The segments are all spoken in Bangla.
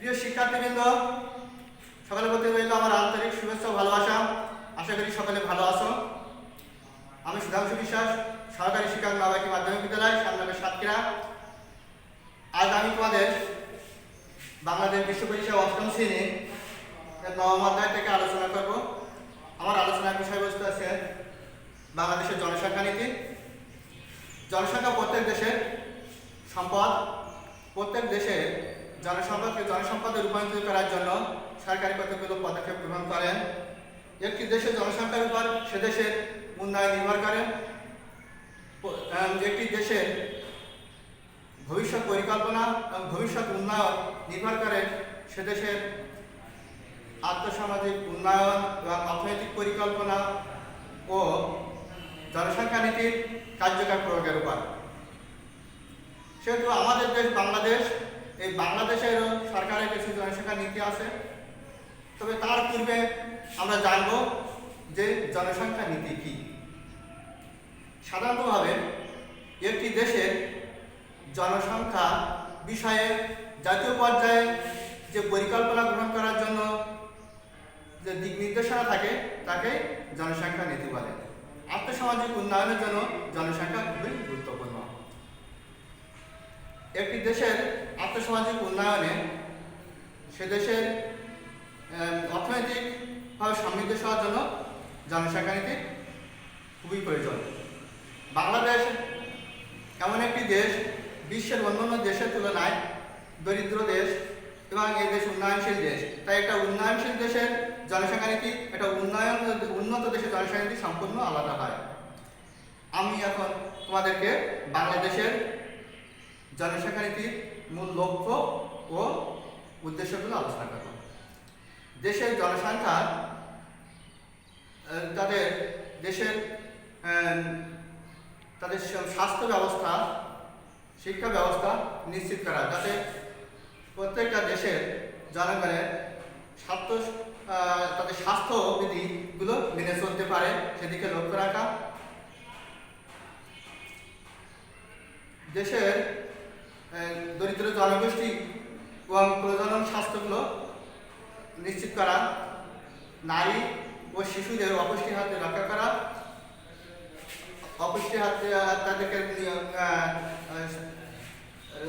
প্রিয় শিক্ষার্থীবৃন্দ, সকলের প্রতি রইল আমার আন্তরিক শুভেচ্ছা ও ভালোবাসা। আশা করি সকলে ভালো আছো। আমি সুধাংশু বিশ্বাস, সরকারি শিক্ষক নবাকি মাধ্যমিক বিদ্যালয়, সামনগর সাতক্ষীরা। আজ আমি তোমাদের বাংলাদেশ বিশ্ব পরীক্ষা অষ্টম শ্রেণী নবম অধ্যায় থেকে আলোচনা করব। আমার আলোচনার বিষয়বস্তু আছে বাংলাদেশের জনসংখ্যা নীতি। জনসংখ্যা প্রত্যেক দেশের সম্পদ। প্রত্যেক দেশে জনসম্পদে রূপান্তরিত করার জন্য সরকারি কতগুলো পদক্ষেপ গ্রহণ করেন। একটি দেশের জনসংখ্যার উপর সে দেশের উন্নয়ন নির্ভর করে। একটি দেশের ভবিষ্যৎ পরিকল্পনা এবং ভবিষ্যৎ উন্নয়ন নির্ভর করে সে দেশের আর্থসামাজিক উন্নয়ন এবং অর্থনৈতিক পরিকল্পনা ও জনসংখ্যা নীতির কার্যকর প্রয়োগের উপর। সেহেতু আমাদের দেশ বাংলাদেশ, এই বাংলাদেশের সরকারের কিছু জনসংখ্যা নীতি আছে। তবে তার পূর্বে আমরা জানব যে জনসংখ্যা নীতি কি। সাধারণতভাবে একটি দেশের জনসংখ্যা বিষয়ে জাতীয় পর্যায়ে যে পরিকল্পনা গ্রহণ করার জন্য যে দিক নির্দেশনা থাকে তাকে জনসংখ্যা নীতি বলে। আর্থসামাজিক উন্নয়নের জন্য জনসংখ্যা খুবই গুরুত্বপূর্ণ। একটি দেশের আর্থসামাজিক উন্নয়নে সে দেশের অর্থনৈতিকভাবে সমৃদ্ধ হওয়ার জন্য জনসংখ্যা নীতি খুবই প্রয়োজন। বাংলাদেশ এমন একটি দেশ, বিশ্বের অন্যান্য দেশের তুলনায় দরিদ্র দেশ এবং এই দেশ উন্নয়নশীল দেশ। তাই একটা উন্নয়নশীল দেশের জনসংখ্যা নীতি, একটা উন্নত দেশের জনসংখ্যা নীতি সম্পূর্ণ আলাদা হয়। আমি এখন তোমাদেরকে বাংলাদেশের জনসংখ্যা নীতির মূল লক্ষ্য ও উদ্দেশ্যগুলো আলোচনা করব। দেশের জনসংখ্যা তাদের স্বাস্থ্য ব্যবস্থা, শিক্ষা ব্যবস্থা নিশ্চিত করা, যাতে প্রত্যেকটা দেশের জনগণের তাদের স্বাস্থ্যবিধিগুলো মেনে চলতে পারে সেদিকে লক্ষ্য রাখা। দেশের দরিদ্র জনগোষ্ঠী এবং প্রজনন স্বাস্থ্যগুলো নিশ্চিত করা, নারী ও শিশুদের অপুষ্টি হাতে রক্ষা করা, অপুষ্টি হাতে তাদেরকে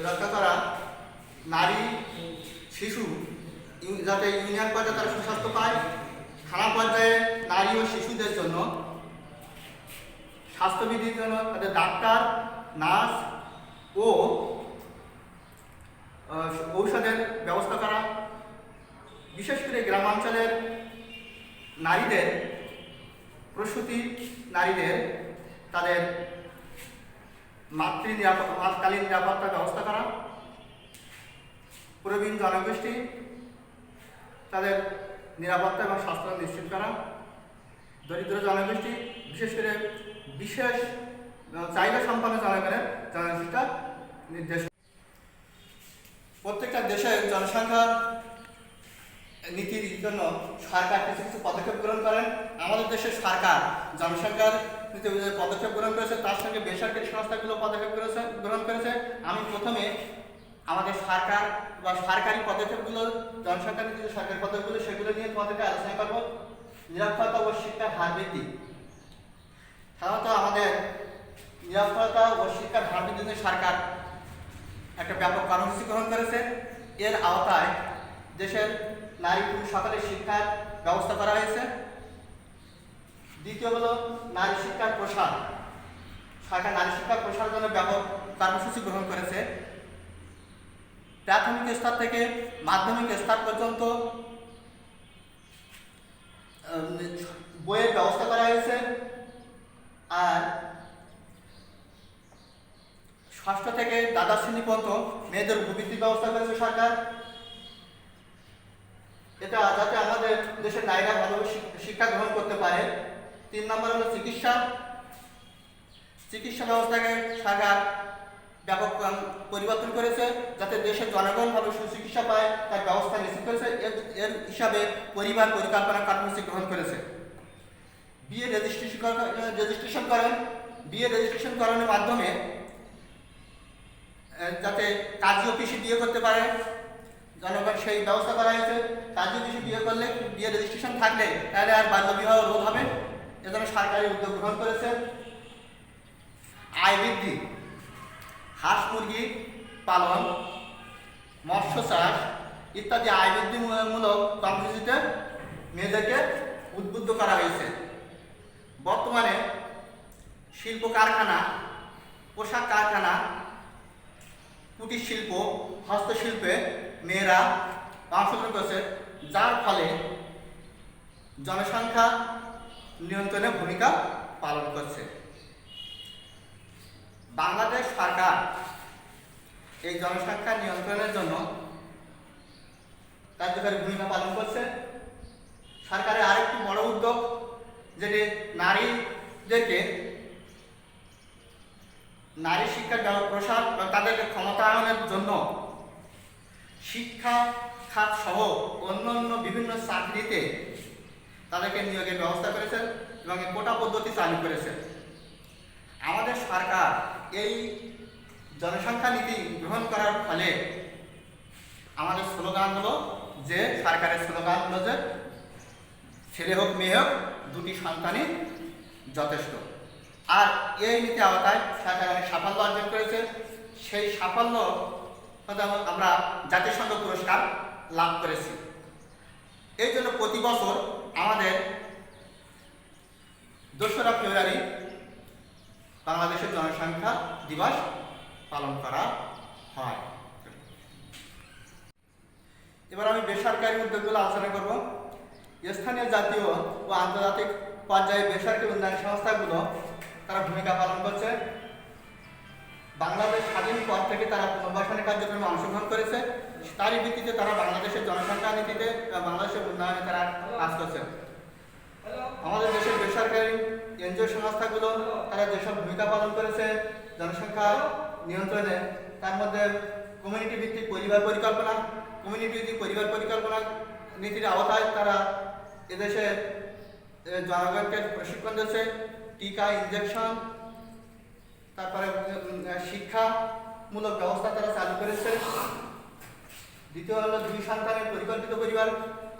রক্ষা করা, নারী শিশু যাতে ইউনিয়ন পর্যায়ে তারা সুস্বাস্থ্য পায়, থানা পর্যায়ে নারী ও শিশুদের জন্য স্বাস্থ্যবিধির জন্য তাদের ডাক্তার, নার্স ও ঔষধের ব্যবস্থা করা। বিশেষ করে গ্রামাঞ্চলের নারীদের, প্রসূতি নারীদের তাদের মাতৃকালীন নিরাপত্তার ব্যবস্থা করা। প্রবীণ জনগোষ্ঠী তাদের নিরাপত্তা এবং স্বাস্থ্য নিশ্চিত করা। দরিদ্র জনগোষ্ঠী, বিশেষ করে বিশেষ চাহিদা সম্পন্ন জনগণের জনসংখ্যা নির্দেশ। প্রত্যেকটা দেশের জনসংখ্যা নীতির জন্য সরকার কিছু কিছু পদক্ষেপ গ্রহণ করেন। আমাদের দেশের সরকার জনসংখ্যার নীতি পদক্ষেপ গ্রহণ করেছে, তার সঙ্গে বেসরকারি সংস্থাগুলো পদক্ষেপ গ্রহণ করেছে। আমি প্রথমে আমাদের সরকার বা সরকারি পদক্ষেপগুলো, জনসংখ্যা নীতি যে সরকারি পদক্ষেপগুলো সেগুলো নিয়ে তোমাদেরকে আলোচনা করব। নিরাপত্তা ও শিক্ষার হার বৃদ্ধি। সাধারণত আমাদের নিরাপত্তা ও শিক্ষার হার বৃদ্ধির সরকার একটা ব্যাপক কর্মসূচি গ্রহণ করেছে। এর আওতায় দেশের নারী পুরুষ সকলের শিক্ষার ব্যবস্থা করা হয়েছে। দ্বিতীয় হলো নারী শিক্ষার প্রসার। সরকার নারী শিক্ষার প্রসারের জন্য ব্যাপক কর্মসূচি গ্রহণ করেছে। প্রাথমিক স্তর থেকে মাধ্যমিক স্তর পর্যন্ত বইয়ের ব্যবস্থা করা হয়েছে। আর ষষ্ঠ থেকে দ্বাদশ শ্রেণী পর্যন্ত মেয়েদের উপবৃত্তির ব্যবস্থা করেছে সরকার। এটা যাতে আমাদের দেশের নারীরা ভালোভাবে শিক্ষা গ্রহণ করতে পারে। 3 নম্বর হলো চিকিৎসা ব্যবস্থাকে সরকার ব্যাপক পরিবর্তন করেছে, যাতে দেশের জনগণ ভাবে সুচিকিৎসা পায় তার ব্যবস্থা নিশ্চিত করেছে। এর হিসাবে পরিবার পরিকল্পনা কর্মসূচি গ্রহণ করেছে। বিয়ে রেজিস্ট্রেশন করানোর মাধ্যমে যাতে কাজী অফিসে বিয়ে করতে পারে, জনগণ সেই ব্যবস্থা করা হয়েছে। তার যদি বিয়ে করলে বিয়ে রেজিস্ট্রেশন থাকলে তাহলে আর বাল্য বিবাহ রোধ হবে, এজন্য সরকারি উদ্যোগ গ্রহণ করেছে। আয় বৃদ্ধি, হাঁস মুরগি পালন, মৎস্য চাষ ইত্যাদি আয় বৃদ্ধিমূলক কর্মসূচিতে মেয়েদেরকে উদ্বুদ্ধ করা হয়েছে। বর্তমানে শিল্প কারখানা, পোশাক কারখানা, কুটির শিল্প, হস্তশিল্পে মেয়েরা অংশগ্রহণ করছে, যার ফলে জনসংখ্যা নিয়ন্ত্রণে ভূমিকা পালন করছে। বাংলাদেশ সরকার এই জনসংখ্যা নিয়ন্ত্রণের জন্য কার্যকরী ভূমিকা পালন করছে। সরকারের আরেকটি বড় উদ্যোগ, যেটি নারীদেরকে নারী শিক্ষার প্রসার বা তাদেরকে ক্ষমতায়নের জন্য শিক্ষা খাত সহ অন্যান্য বিভিন্ন চাকরিতে তাদেরকে নিয়োগের ব্যবস্থা করেছেন এবং কোটা পদ্ধতি চালু করেছেন। আমাদের সরকার এই জনসংখ্যা নীতি গ্রহণ করার ফলে আমাদের স্লোগান হলো যে, সরকারের স্লোগান হলো যে ছেলে হোক মেয়ে হোক দুটি সন্তানই যথেষ্ট। আর এই নীতি আওতায় সরকার অনেক সাফল্য অর্জন করেছে। সেই সাফল্য আমরা জাতিসংঘ পুরস্কার লাভ করেছি। এই জন্য প্রতি বছর আমাদের 2রা ফেব্রুয়ারি বাংলাদেশের জনসংখ্যা দিবস পালন করা হয়। এবার আমি বেসরকারি উদ্যোগগুলো আলোচনা করব। স্থানীয়, জাতীয় ও আন্তর্জাতিক পর্যায়ে বেসরকারি উন্নয়ন সংস্থাগুলো তারা ভূমিকা পালন করছে। বাংলাদেশ স্বাধীন পর থেকে তারা পুনর্বাসনের কার্যক্রমে অংশগ্রহণ করেছে। তারই ভিত্তিতে তারা বাংলাদেশের জনসংখ্যা নীতিতে বাংলাদেশের উন্নয়নে তারা কাজ করছে। আমাদের দেশের বেসরকারি এনজিও সংস্থাগুলো তারা যেসব ভূমিকা পালন করেছে জনসংখ্যা নিয়ন্ত্রণে, তার মধ্যে কমিউনিটি ভিত্তিক পরিবার পরিকল্পনা, কমিউনিটি ভিত্তিক পরিবার পরিকল্পনা নীতির আওতায় তারা এদেশে জনগণকে প্রশিক্ষণ দিচ্ছে, টিকা, ইনজেকশন, তারপরে শিক্ষামূলক ব্যবস্থা তারা চালু করেছে। দ্বিতীয় হলো 2 সন্তানের পরিকল্পিত পরিবার।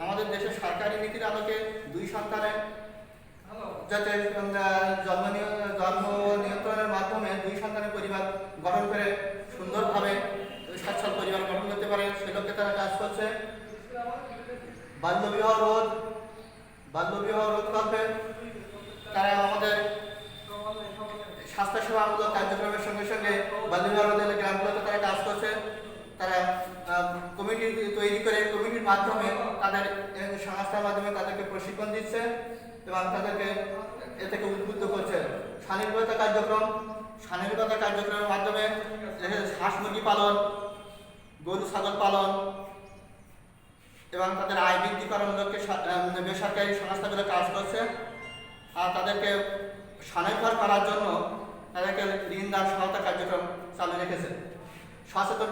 আমাদের দেশের সরকারি নীতির আলোকে 2 সন্তানের যাতে জন্ম নিয়ন্ত্রণের মাধ্যমে 2 সন্তানের পরিবার গঠন করে সুন্দরভাবে সচ্ছল পরিবার গঠন করতে পারে, সে লক্ষ্যে তারা কাজ করছে। বাল্যবিবাহ রোধ করবে তারা আমাদের স্বাস্থ্যসেবামূলক কার্যক্রমের সঙ্গে সঙ্গে বাল্যবিবাহ রোধের গ্রামগুলোতে তারা কাজ করছে। তারা কমিটি তৈরি করে কমিটির মাধ্যমে তাদের সংস্থার মাধ্যমে তাদেরকে প্রশিক্ষণ দিচ্ছে এবং তাদেরকে এ থেকে উদ্বুদ্ধ করছে। স্বনির্ভরতা কার্যক্রমের মাধ্যমে হাঁস মুরগি পালন, গরু ছাগল পালন এবং তাদের আয় বৃদ্ধিকরণ লক্ষ্যে বেসরকারি সংস্থাগুলো কাজ করছে। আর তাদেরকে স্বনির্ভর করার জন্য তাদেরকে ঋণ দান সহায়তা কার্যক্রম চালু রেখেছে। সচেতন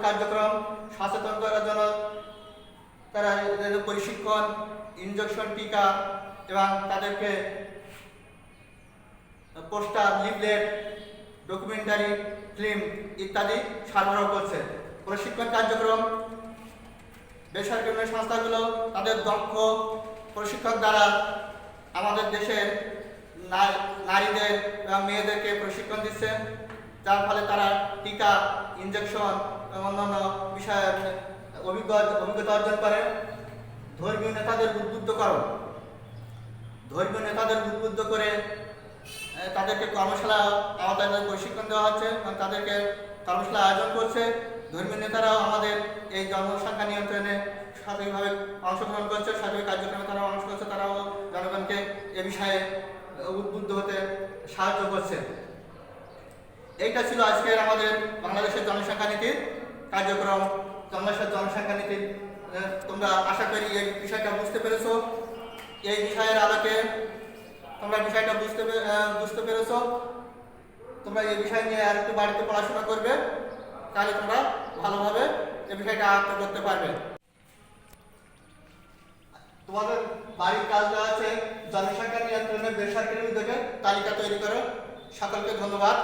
করার জন্য তারা প্রশিক্ষণ, ইনজেকশন, টিকা এবং তাদেরকে পোস্টার, লিফলেট, ডকুমেন্টারি ফিল্ম ইত্যাদি সরবরাহ করছে। প্রশিক্ষণ কার্যক্রম, বেসরকারি সংস্থাগুলো তাদের দক্ষ প্রশিক্ষক দ্বারা আমাদের দেশের নারীদের এবং মেয়েদেরকে প্রশিক্ষণ দিচ্ছে, যার ফলে তারা টিকা, ইনজেকশন এবং অন্যান্য বিষয়ে অভিজ্ঞতা অর্জন করে। ধর্মীয় নেতাদের উদ্বুদ্ধ করে তাদেরকে কর্মশালা আওতায় প্রশিক্ষণ দেওয়া হচ্ছে এবং তাদেরকে কর্মশালা আয়োজন করছে। ধর্মীয় নেতারাও আমাদের এই জনসংখ্যা নিয়ন্ত্রণে সঠিকভাবে অংশগ্রহণ করছে, সঠিক কার্যক্রমে তারা অংশ করছে, তারাও জনগণকে এ বিষয়ে উদ্বুদ্ধ হতে সাহায্য করছে। এইটা ছিল আজকের আমাদের বাংলাদেশের জনসংখ্যা নীতির কার্যক্রম। বাংলাদেশের জনসংখ্যা নীতির তোমরা আশা করি এই বিষয়টা বুঝতে পেরেছো। এই বিষয়ের আলোকে তোমরা বিষয়টা বুঝতে পেরেছো। তোমরা এই বিষয় নিয়ে আর একটু বাড়িতে পড়াশোনা করবে, তাহলে তোমরা ভালোভাবে এই বিষয়টা আয়ত্ত করতে পারবে। তোমাদের বাড়ির কাজ দেওয়া আছে জনসংখ্যা নিয়ন্ত্রণে বেসরকারি উদ্যোগের তালিকা তৈরি করো। সকলকে ধন্যবাদ।